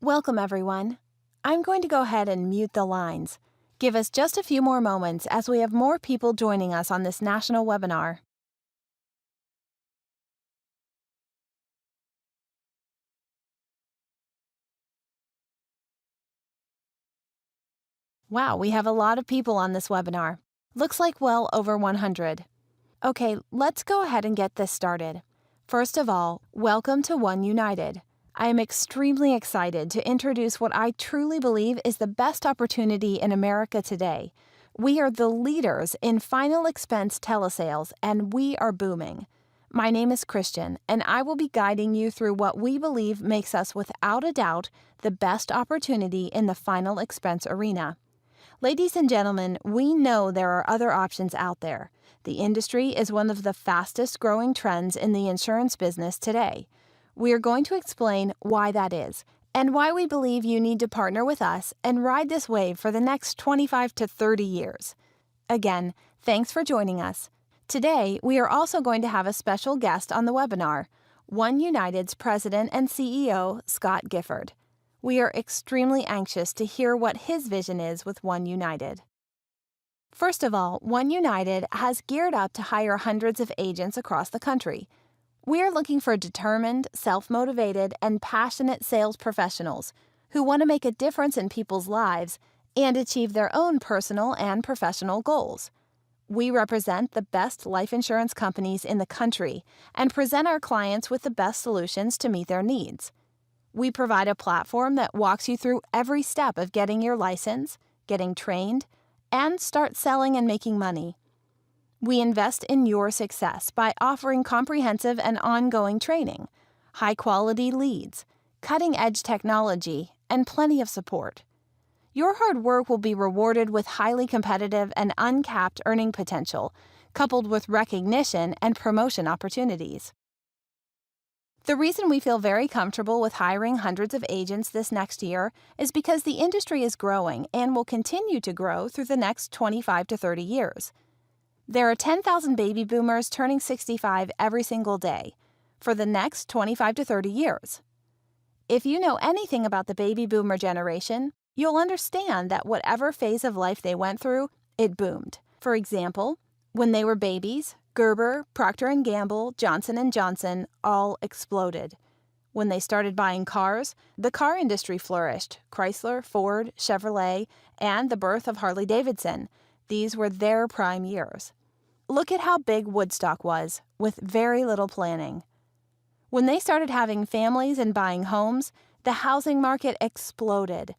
Welcome, everyone. I'm going to go ahead and mute the lines. Give us just a few more moments as we have more people joining us on this national webinar. Wow, we have a lot of people on this webinar. Looks like well over 100. Okay, let's go ahead and get this started. First of all, welcome to One United. I am extremely excited to introduce what I truly believe is the best opportunity in America today. We are the leaders in final expense telesales, and we are booming. My name is Christian, and I will be guiding you through what we believe makes us, without a doubt, the best opportunity in the final expense arena. Ladies and gentlemen, we know there are other options out there. The industry is one of the fastest growing trends in the insurance business today. We are going to explain why that is and why we believe you need to partner with us and ride this wave for the next 25 to 30 years. Again, thanks for joining us. Today, we are also going to have a special guest on the webinar, One United's President and CEO, Scott Gifford. We are extremely anxious to hear what his vision is with One United. First of all, One United has geared up to hire hundreds of agents across the country. We are looking for determined, self-motivated, and passionate sales professionals who want to make a difference in people's lives and achieve their own personal and professional goals. We represent the best life insurance companies in the country and present our clients with the best solutions to meet their needs. We provide a platform that walks you through every step of getting your license, getting trained, and start selling and making money. We invest in your success by offering comprehensive and ongoing training, high-quality leads, cutting-edge technology, and plenty of support. Your hard work will be rewarded with highly competitive and uncapped earning potential, coupled with recognition and promotion opportunities. The reason we feel very comfortable with hiring hundreds of agents this next year is because the industry is growing and will continue to grow through the next 25 to 30 years. There are 10,000 baby boomers turning 65 every single day for the next 25 to 30 years. If you know anything about the baby boomer generation, you'll understand that whatever phase of life they went through, it boomed. For example, when they were babies, Gerber, Procter & Gamble, Johnson & Johnson all exploded. When they started buying cars, the car industry flourished. Chrysler, Ford, Chevrolet, and the birth of Harley-Davidson. These were their prime years. Look at how big Woodstock was, with very little planning. When they started having families and buying homes, the housing market exploded.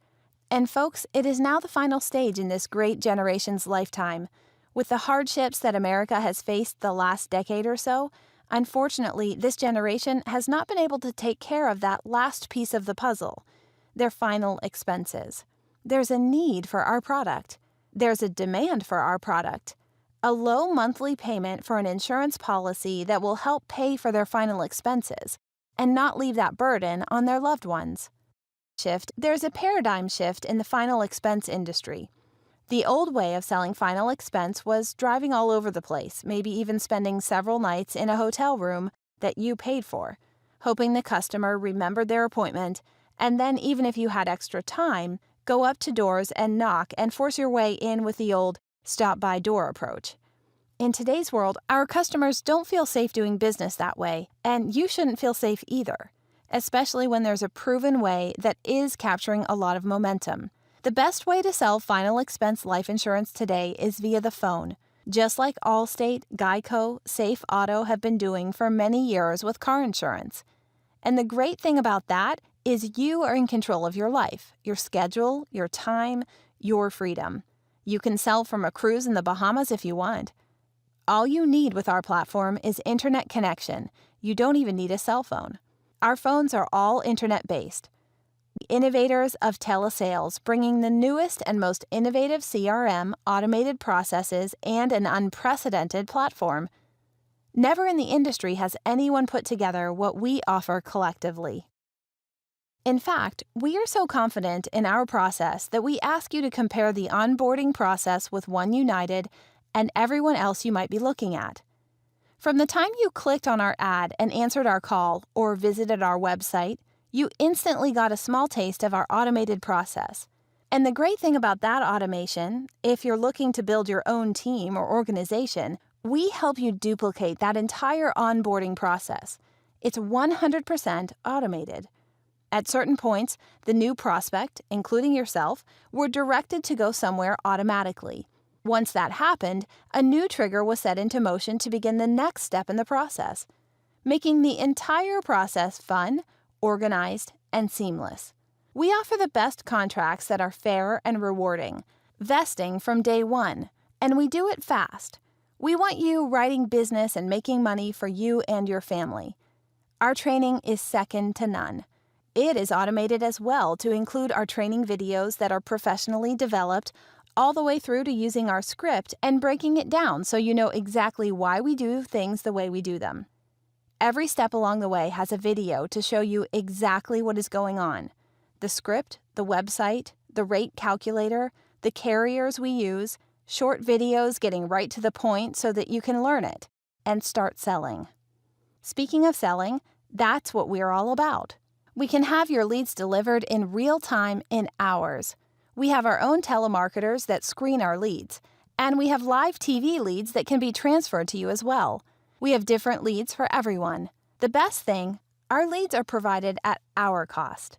And folks, it is now the final stage in this great generation's lifetime. With the hardships that America has faced the last decade or so, unfortunately, this generation has not been able to take care of that last piece of the puzzle, their final expenses. There's a need for our product. There's a demand for our product. A low monthly payment for an insurance policy that will help pay for their final expenses and not leave that burden on their loved ones. There's a paradigm shift in the final expense industry. The old way of selling final expense was driving all over the place, maybe even spending several nights in a hotel room that you paid for, hoping the customer remembered their appointment, and then even if you had extra time, go up to doors and knock and force your way in with the old stop-by door approach. In today's world, our customers don't feel safe doing business that way, and you shouldn't feel safe either, especially when there's a proven way that is capturing a lot of momentum. The best way to sell final expense life insurance today is via the phone, just like Allstate, Geico, Safe Auto have been doing for many years with car insurance. And the great thing about that is you are in control of your life, your schedule, your time, your freedom. You can sell from a cruise in the Bahamas if you want. All you need with our platform is internet connection. You don't even need a cell phone. Our phones are all internet-based. Innovators of telesales, bringing the newest and most innovative CRM, automated processes, and an unprecedented platform. Never in the industry has anyone put together what we offer collectively. In fact, we are so confident in our process that we ask you to compare the onboarding process with One United and everyone else you might be looking at. From the time you clicked on our ad and answered our call or visited our website, You instantly got a small taste of our automated process. And the great thing about that automation, if you're looking to build your own team or organization, we help you duplicate that entire onboarding process. It's 100% automated. At certain points, the new prospect, including yourself, were directed to go somewhere automatically. Once that happened, a new trigger was set into motion to begin the next step in the process, making the entire process fun, organized, and seamless. We offer the best contracts that are fair and rewarding, vesting from day one, and we do it fast. We want you writing business and making money for you and your family. Our training is second to none. It is automated as well to include our training videos that are professionally developed, all the way through to using our script and breaking it down so you know exactly why we do things the way we do them. Every step along the way has a video to show you exactly what is going on. The script, the website, the rate calculator, the carriers we use, short videos getting right to the point so that you can learn it and start selling. Speaking of selling, that's what we're all about. We can have your leads delivered in real time in hours. We have our own telemarketers that screen our leads, and we have live TV leads that can be transferred to you as well. We have different leads for everyone. The best thing, our leads are provided at our cost.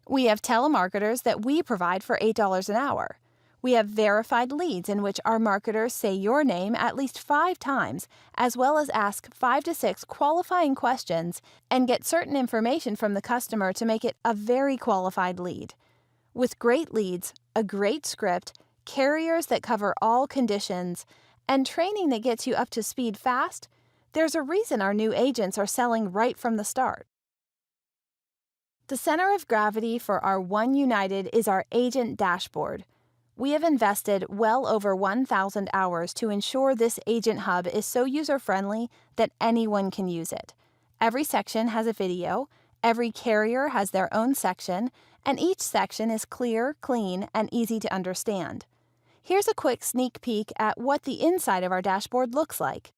We have telemarketers that we provide for $8 an hour. We have verified leads in which our marketers say your name at least 5 times, as well as ask 5 to 6 qualifying questions and get certain information from the customer to make it a very qualified lead. With great leads, a great script, carriers that cover all conditions, and training that gets you up to speed fast, there's a reason our new agents are selling right from the start. The center of gravity for our One United is our agent dashboard. We have invested well over 1,000 hours to ensure this agent hub is so user-friendly that anyone can use it. Every section has a video, every carrier has their own section, and each section is clear, clean, and easy to understand. Here's a quick sneak peek at what the inside of our dashboard looks like.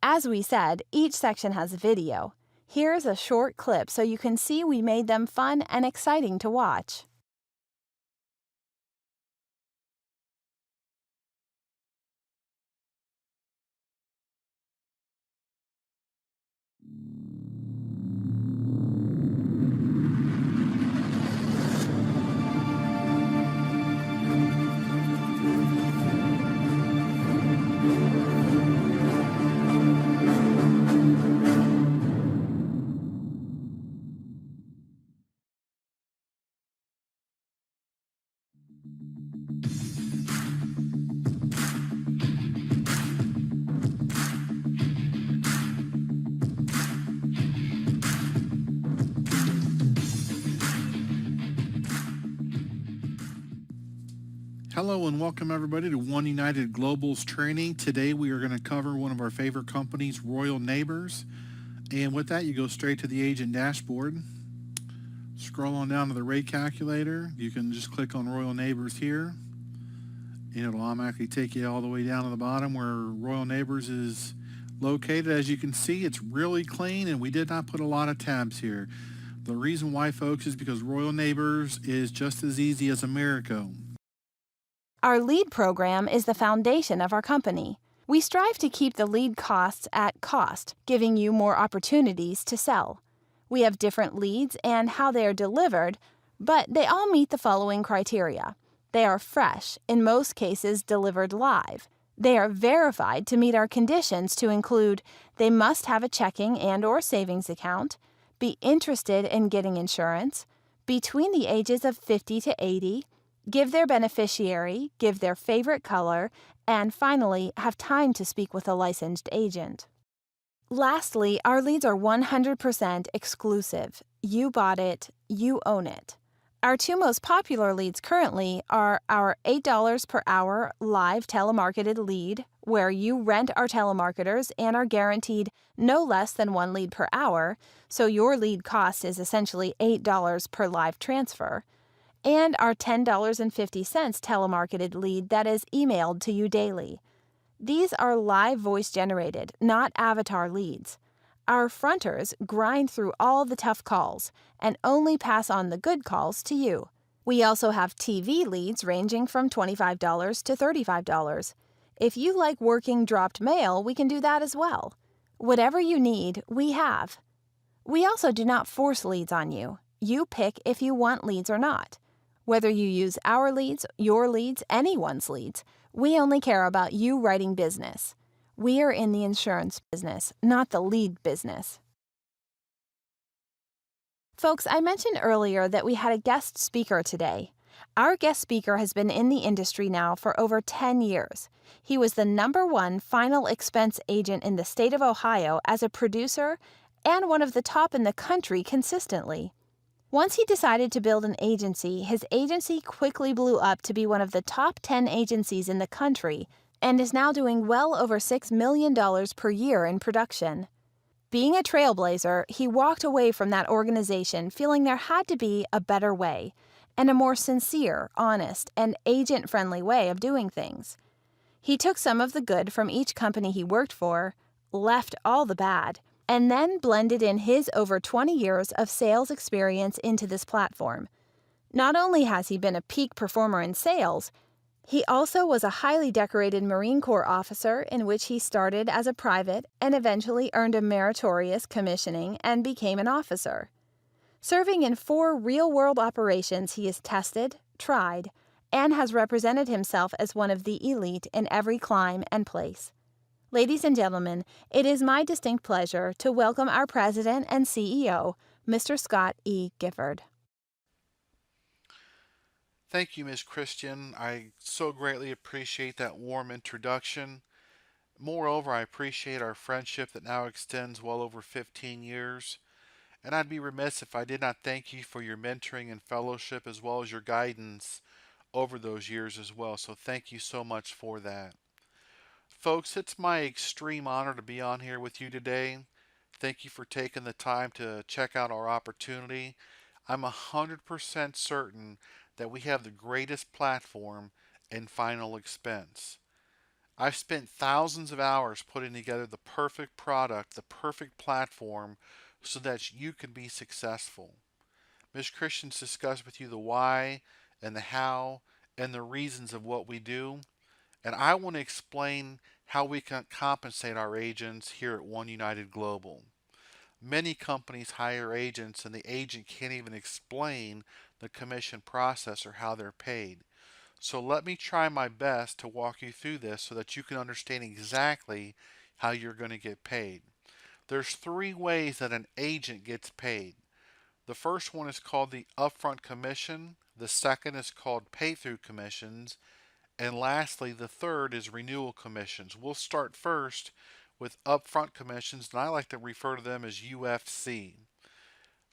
As we said, each section has a video. Here's a short clip so you can see we made them fun and exciting to watch. Hello and welcome everybody to One United Global's training. Today we are going to cover one of our favorite companies, Royal Neighbors. And with that, you go straight to the agent dashboard. Scroll on down to the rate calculator. You can just click on Royal Neighbors here, and it'll automatically take you all the way down to the bottom where Royal Neighbors is located. As you can see, it's really clean, and we did not put a lot of tabs here. The reason why, folks, is because Royal Neighbors is just as easy as Americo. Our lead program is the foundation of our company. We strive to keep the lead costs at cost, giving you more opportunities to sell. We have different leads and how they are delivered, but they all meet the following criteria. They are fresh, in most cases delivered live. They are verified to meet our conditions to include they must have a checking and/or savings account, be interested in getting insurance, between the ages of 50 to 80, give their beneficiary, give their favorite color, and finally, have time to speak with a licensed agent. Lastly, our leads are 100% exclusive. You bought it, you own it. Our 2 most popular leads currently are our $8 per hour live telemarketed lead, where you rent our telemarketers and are guaranteed no less than 1 lead per hour, so your lead cost is essentially $8 per live transfer, and our $10.50 telemarketed lead that is emailed to you daily. These are live voice generated, not avatar leads. Our fronters grind through all the tough calls and only pass on the good calls to you. We also have TV leads ranging from $25 to $35. If you like working dropped mail, we can do that as well. Whatever you need, we have. We also do not force leads on you. You pick if you want leads or not. Whether you use our leads, your leads, anyone's leads, we only care about you writing business. We are in the insurance business, not the lead business. Folks, I mentioned earlier that we had a guest speaker today. Our guest speaker has been in the industry now for over 10 years. He was the #1 final expense agent in the state of Ohio as a producer and one of the top in the country consistently. Once he decided to build an agency, his agency quickly blew up to be one of the top 10 agencies in the country and is now doing well over $6 million per year in production. Being a trailblazer, he walked away from that organization feeling there had to be a better way and a more sincere, honest, and agent-friendly way of doing things. He took some of the good from each company he worked for, left all the bad, and then blended in his over 20 years of sales experience into this platform. Not only has he been a peak performer in sales, he also was a highly decorated Marine Corps officer in which he started as a private and eventually earned a meritorious commissioning and became an officer. Serving in 4 real-world operations, he is tested, tried, and has represented himself as one of the elite in every clime and place. Ladies and gentlemen, it is my distinct pleasure to welcome our President and CEO, Mr. Scott E. Gifford. Thank you, Ms. Christian. I so greatly appreciate that warm introduction. Moreover, I appreciate our friendship that now extends well over 15 years. And I'd be remiss if I did not thank you for your mentoring and fellowship as well as your guidance over those years as well. So thank you so much for that. Folks, it's my extreme honor to be on here with you today. Thank you for taking the time to check out our opportunity. I'm 100% certain that we have the greatest platform in final expense. I've spent thousands of hours putting together the perfect product, the perfect platform, so that you can be successful. Ms. Christian's discussed with you the why and the how and the reasons of what we do. And I want to explain how we can compensate our agents here at One United Global. Many companies hire agents and the agent can't even explain the commission process or how they're paid. So let me try my best to walk you through this so that you can understand exactly how you're going to get paid. There's 3 ways that an agent gets paid. The first one is called the upfront commission, the second is called pay-through commissions, and lastly, the third is renewal commissions. We'll start first with upfront commissions, and I like to refer to them as UFC.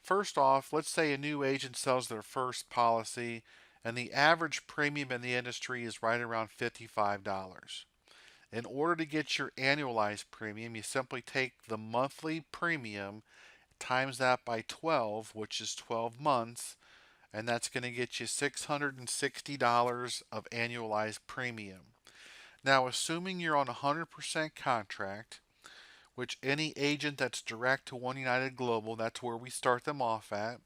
First off, let's say a new agent sells their first policy, and the average premium in the industry is right around $55. In order to get your annualized premium, you simply take the monthly premium, times that by 12, which is 12 months, and that's going to get you $660 of annualized premium. Now, assuming you're on a 100% contract, which any agent that's direct to One United Global, that's where we start them off at.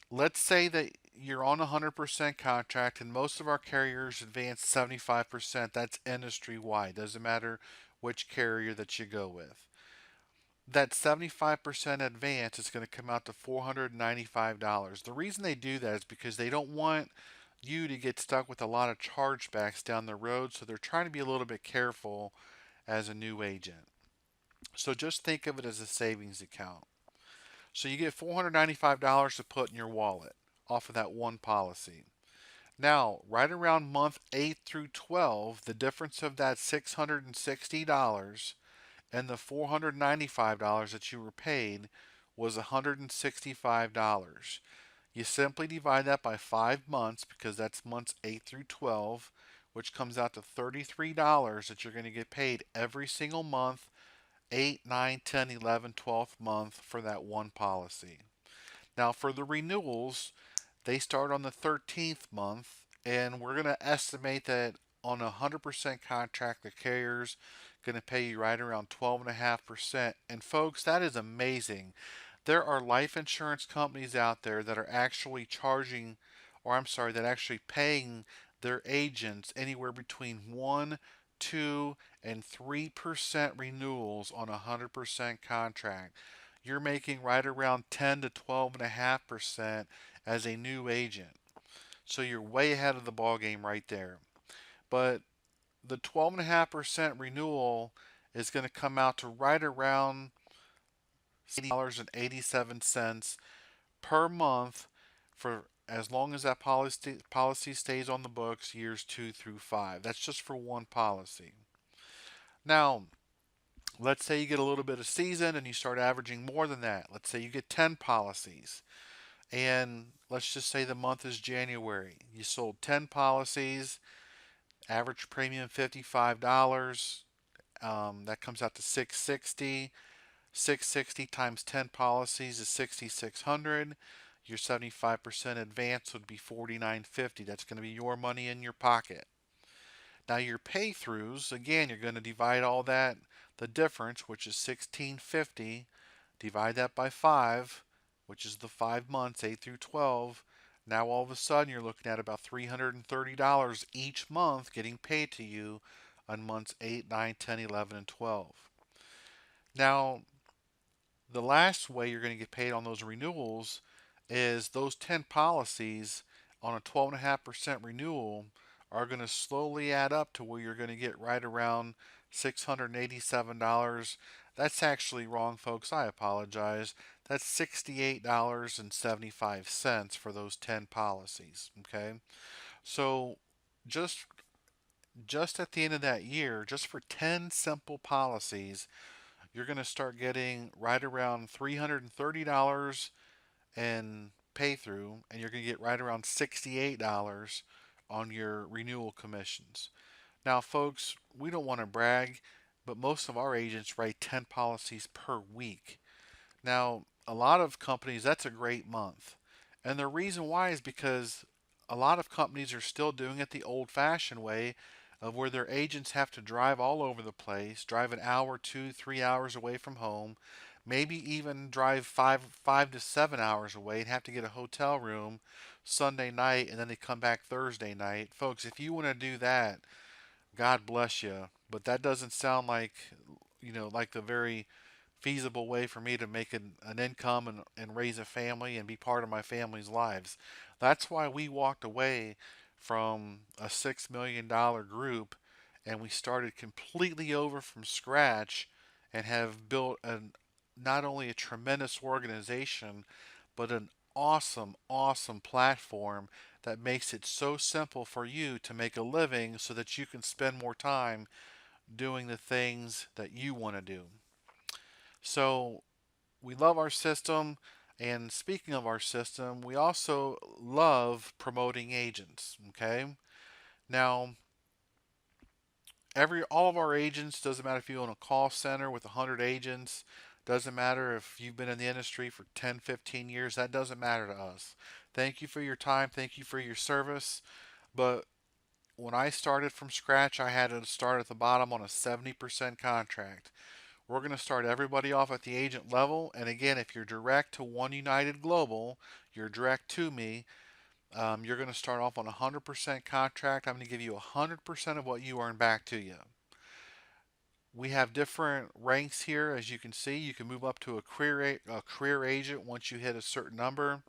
Let's say that you're on a 100% contract and most of our carriers advance 75%. That's industry wide. Doesn't matter which carrier that you go with. That 75% advance is going to come out to $495. The reason they do that is because they don't want you to get stuck with a lot of chargebacks down the road, so they're trying to be a little bit careful as a new agent. So just think of it as a savings account. So you get $495 to put in your wallet off of that one policy. Now, right around month 8 through 12, the difference of that $660 and the $495 that you were paid was $165. You simply divide that by 5 months because that's months 8 through 12, which comes out to $33 that you're going to get paid every single month, 8, 9, 10, 11, 12th month for that one policy. Now for the renewals, they start on the 13th month, and we're going to estimate that on a 100% contract, the carriers going to pay you right around 12.5%. And folks, that is amazing. There are life insurance companies out there that are actually charging, or I'm sorry, that actually paying their agents anywhere between 1, 2, and 3% renewals on a 100% contract. You're making right around 10 to 12.5% as a new agent. So you're way ahead of the ball game right there. But the 12.5% renewal is going to come out to right around $80.87 per month for as long as that policy stays on the books years 2 through 5. That's just for one policy. Now, let's say you get a little bit of season and you start averaging more than that. Let's say you get 10 policies. And let's just say the month is January. You sold 10 policies, average premium $55. That comes out to $660. 660 times 10 policies is 6,600. Your 75% advance would be 49.50. That's going to be your money in your pocket. Now your pay throughs, again, you're going to divide all that, the difference, which is 1650, divide that by 5, which is the 5 months, 8 through 12. Now all of a sudden you're looking at about $330 each month getting paid to you on months 8, 9, 10, 11, and 12. Now, the last way you're going to get paid on those renewals is those 10 policies on a 12.5% renewal are going to slowly add up to where you're going to get right around $687. That's actually wrong, folks. I apologize. That's $68.75 for those 10 policies. Okay? So just just at the end of that year, just for 10 simple policies, you're going to start getting right around $330 in pay through, and you're going to get right around $68 on your renewal commissions. Now, folks, we don't want to brag, but most of our agents write 10 policies per week. Now, a lot of companies, that's a great month. And the reason why is because a lot of companies are still doing it the old fashioned way of where their agents have to drive all over the place, drive an hour, 2, 3 hours away from home, maybe even drive five to 7 hours away and have to get a hotel room Sunday night and then they come back Thursday night. Folks, if you want to do that, God bless you. But that doesn't sound like, like the very feasible way for me to make an income and raise a family and be part of my family's lives. That's why we walked away from a $6 million group and we started completely over from scratch and have built not only a tremendous organization, but an awesome, awesome platform that makes it so simple for you to make a living so that you can spend more time doing the things that you want to do. So we love our system. And speaking of our system, we also love promoting agents. Okay. Now, all of our agents, doesn't matter if you own a call center with 100 agents, doesn't matter if you've been in the industry for 10, 15 years, that doesn't matter to us. Thank you for your time. Thank you for your service. But when I started from scratch, I had to start at the bottom on a 70% contract. We're going to start everybody off at the agent level. And again, if you're direct to One United Global, you're direct to me, you're going to start off on a 100% contract. I'm going to give you 100% of what you earn back to you. We have different ranks here. As you can see, you can move up to a career agent once you hit a certain number.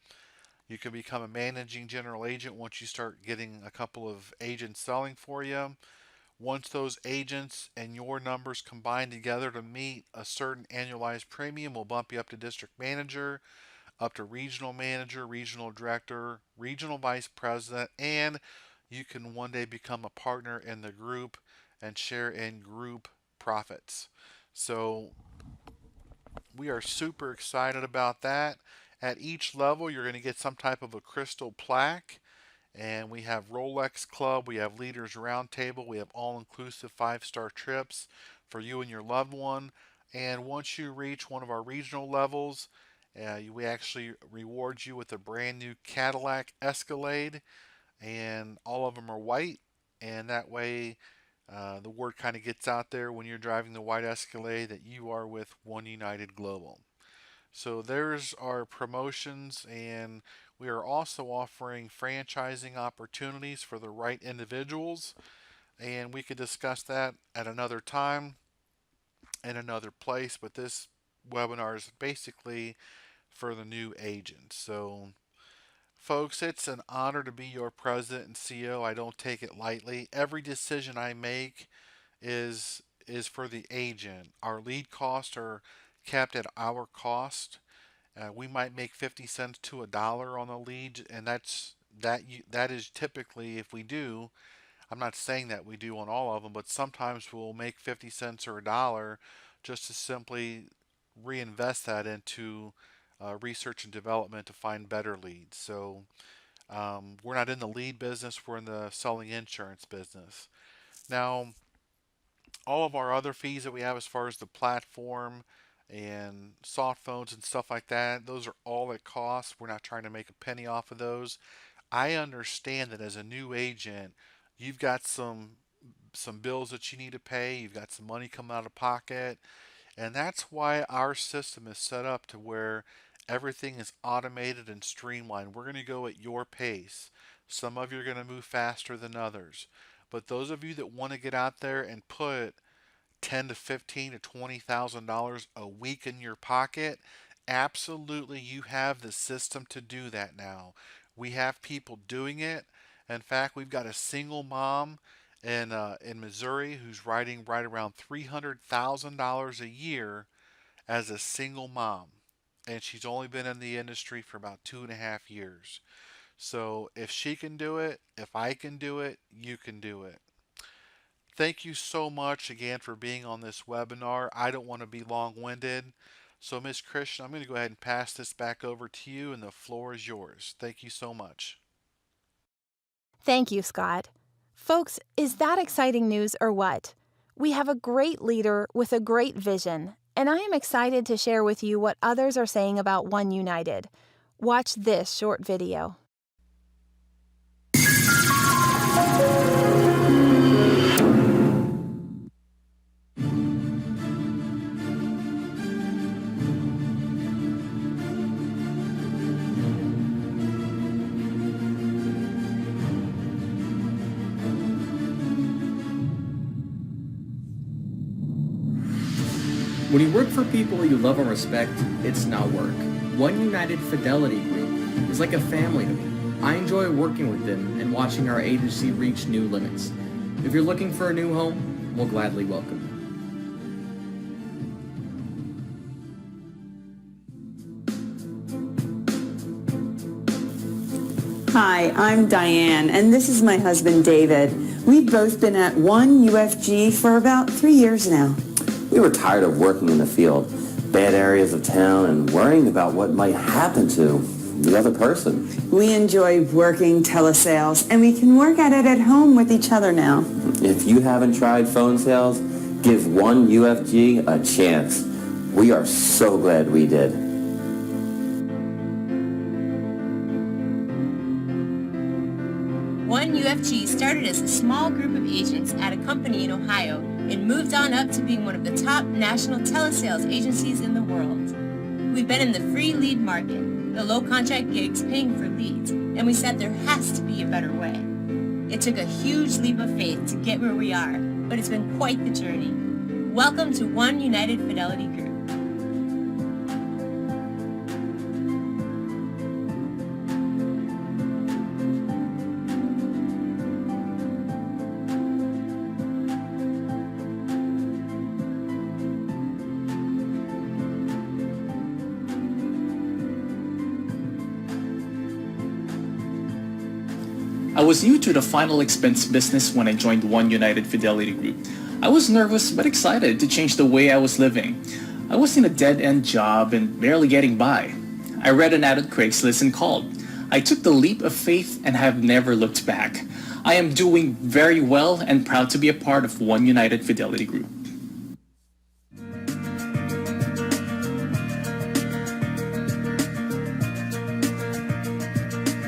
You can become a managing general agent once you start getting a couple of agents selling for you. Once those agents and your numbers combine together to meet a certain annualized premium, we'll bump you up to district manager, up to regional manager, regional director, regional vice president, and you can one day become a partner in the group and share in group profits. So we are super excited about that. At each level, you're going to get some type of a crystal plaque. And we have Rolex Club, we have Leaders Roundtable, we have all-inclusive 5-star trips for you and your loved one. And once you reach one of our regional levels, we actually reward you with a brand new Cadillac Escalade, and all of them are white. And that way, The word kind of gets out there when you're driving the white Escalade that you are with One United Global. So there's our promotions, and we are also offering franchising opportunities for the right individuals. And we could discuss that at another time in another place, but this webinar is basically for the new agents. So, folks, it's an honor to be your president and CEO. I don't take it lightly. Every decision I make is for the agent. Our lead costs are capped at our cost. We might make 50 cents to a dollar on a lead, and that is typically if we do. I'm not saying that we do on all of them, but sometimes we'll make 50 cents or a dollar just to simply reinvest that into research and development to find better leads. So we're not in the lead business, we're in the selling insurance business. Now, all of our other fees that we have as far as the platform and soft phones and stuff like that, those are all at cost. We're not trying to make a penny off of those. I understand that as a new agent, you've got some bills that you need to pay, you've got some money coming out of pocket, and that's why our system is set up to where everything is automated and streamlined. We're going to go at your pace. Some of you are going to move faster than others. But those of you that want to get out there and put 10 to 15 to $20,000 a week in your pocket, absolutely you have the system to do that now. We have people doing it. In fact, we've got a single mom in Missouri who's writing right around $300,000 a year as a single mom, and she's only been in the industry for about 2.5 years. So if she can do it, if I can do it, you can do it. Thank you so much again for being on this webinar. I don't want to be long-winded. So Ms. Christian, I'm going to go ahead and pass this back over to you, and the floor is yours. Thank you so much. Thank you, Scott. Folks, is that exciting news or what? We have a great leader with a great vision, and I am excited to share with you what others are saying about One United. Watch this short video. When you work for people you love and respect, it's not work. One United Fidelity Group is like a family to me. I enjoy working with them and watching our agency reach new limits. If you're looking for a new home, we'll gladly welcome you. Hi, I'm Diane, and this is my husband, David. We've both been at One UFG for about 3 years now. We were tired of working in the field, bad areas of town, and worrying about what might happen to the other person. We enjoy working telesales, and we can work at it at home with each other now. If you haven't tried phone sales, give One UFG a chance. We are so glad we did. One UFG started as a small group of agents at a company in Ohio and moved on up to being one of the top national telesales agencies in the world. We've been in the free lead market, the low contract gigs paying for leads, and we said there has to be a better way. It took a huge leap of faith to get where we are, but it's been quite the journey. Welcome to One United Fidelity Group. I was new to the final expense business when I joined One United Fidelity Group. I was nervous but excited to change the way I was living. I was in a dead-end job and barely getting by. I read an ad on Craigslist and called. I took the leap of faith and have never looked back. I am doing very well and proud to be a part of One United Fidelity Group.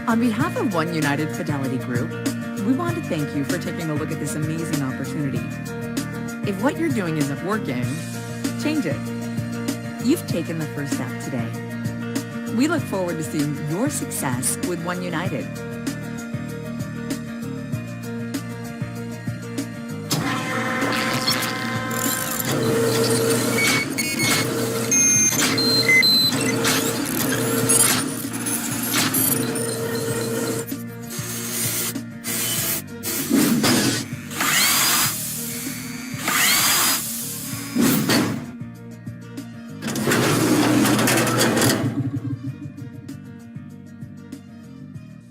On behalf of One United Fidelity Group, We want to thank you for taking a look at this amazing opportunity. If what you're doing isn't working, change it. You've taken the first step today. We look forward to seeing your success with One United.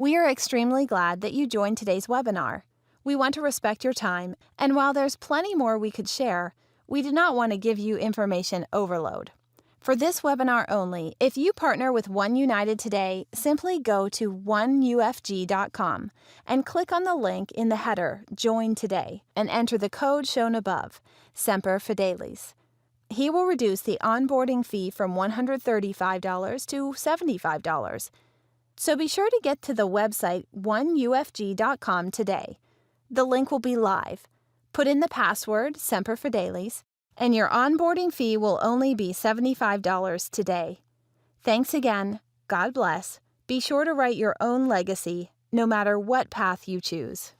We are extremely glad that you joined today's webinar. We want to respect your time, and while there's plenty more we could share, we do not want to give you information overload. For this webinar only, if you partner with One United today, simply go to oneufg.com and click on the link in the header, Join Today, and enter the code shown above, Semper Fidelis. He will reduce the onboarding fee from $135 to $75. So be sure to get to the website oneufg.com today. The link will be live. Put in the password, Semper Fidelis, and your onboarding fee will only be $75 today. Thanks again. God bless. Be sure to write your own legacy, no matter what path you choose.